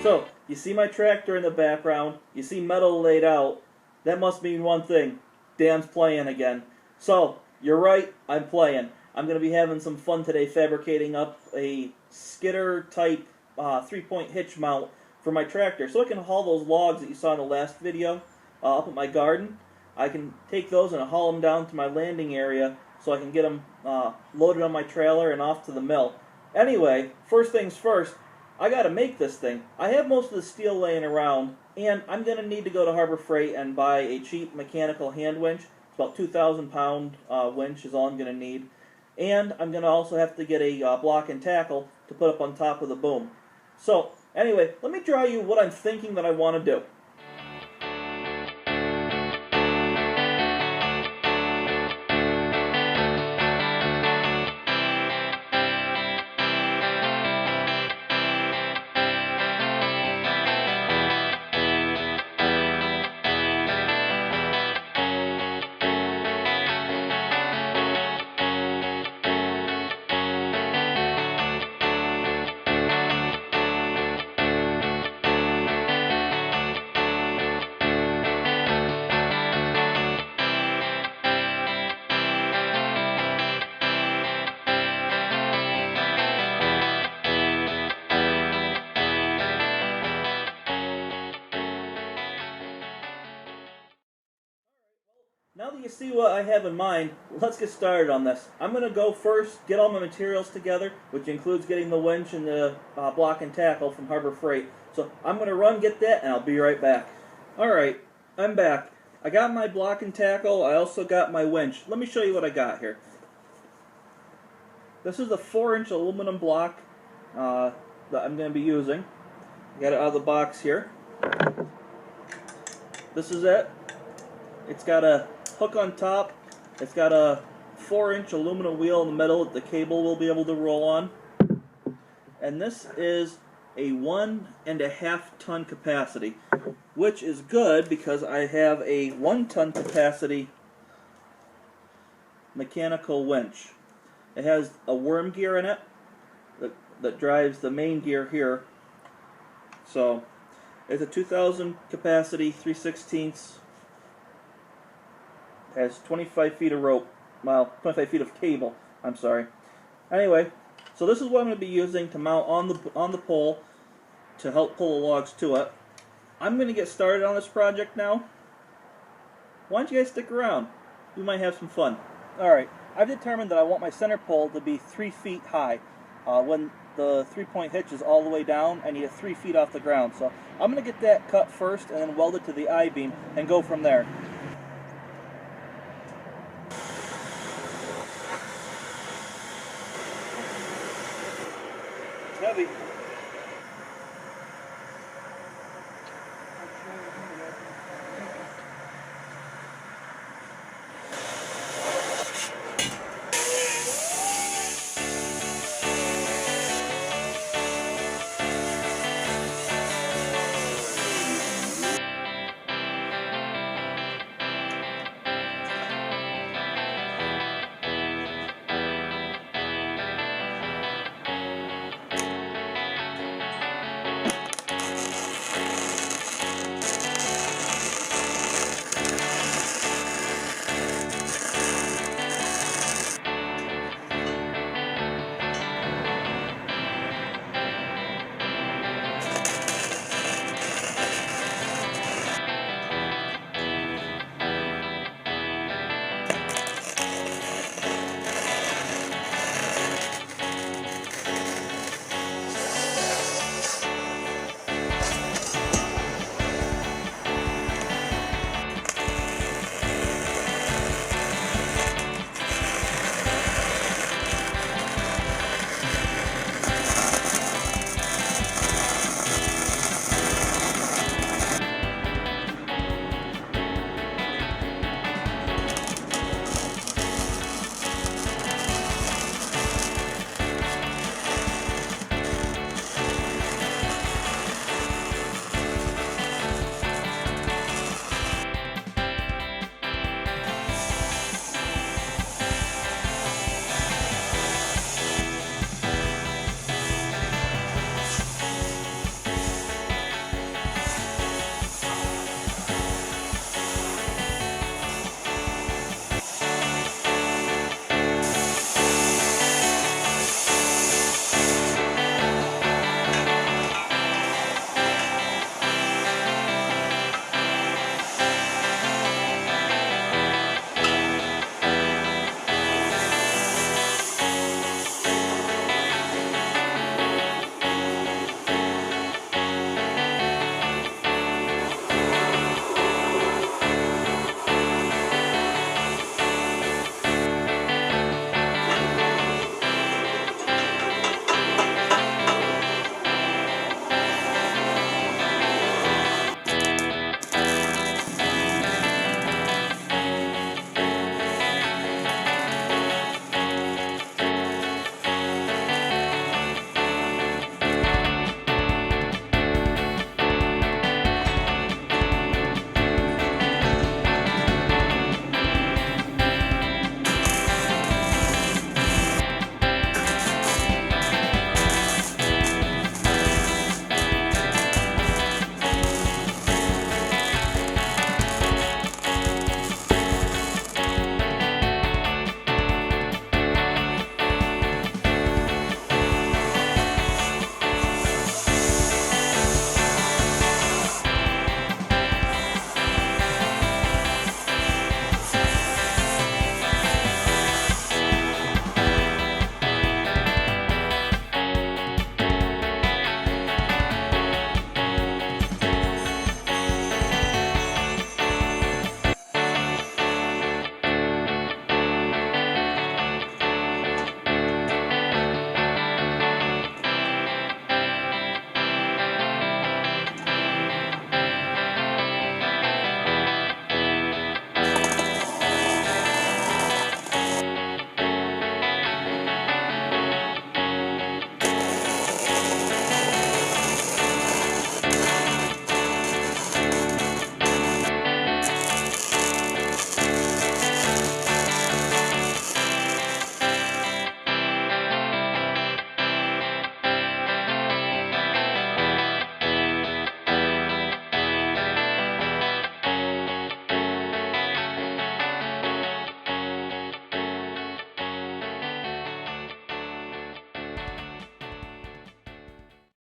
So, you see my tractor in the background, you see metal laid out, that must mean one thing, Dan's playing again. So, you're right, I'm playing. I'm going to be having some fun today fabricating up a skidder type 3-point hitch mount for my tractor so I can haul those logs that you saw in the last video up at my garden. I can take those and haul them down to my landing area so I can get them loaded on my trailer and off to the mill. Anyway, first things first, I got to make this thing. I have most of the steel laying around, and I'm going to need to go to Harbor Freight and buy a cheap mechanical hand winch. It's about 2,000 pound winch is all I'm going to need. And I'm going to also have to get a block and tackle to put up on top of the boom. So, anyway, let me draw you what I'm thinking that I want to do. Now that you see what I have in mind, let's get started on this. I'm going to go first, get all my materials together, which includes getting the winch and the block and tackle from Harbor Freight. So I'm going to run, get that, and I'll be right back. Alright, I'm back. I got my block and tackle, I also got my winch. Let me show you what I got here. This is a 4-inch aluminum block that I'm going to be using. I got it out of the box here. This is it. It's got a hook on top. It's got a 4-inch aluminum wheel in the middle that the cable will be able to roll on. And this is a 1.5 ton capacity, which is good because I have a 1 ton capacity mechanical winch. It has a worm gear in it that drives the main gear here. So it's a 2,000 capacity, 3/16. Has 25 feet of rope, well, 25 feet of cable, I'm sorry. Anyway, so this is what I'm going to be using to mount on the pole to help pull the logs to it. I'm going to get started on this project now. Why don't you guys stick around? We might have some fun. Alright, I've determined that I want my center pole to be 3 feet high. When the 3-point hitch is all the way down, I need it 3 feet off the ground. So I'm going to get that cut first and then weld it to the I-beam and go from there. Heavy.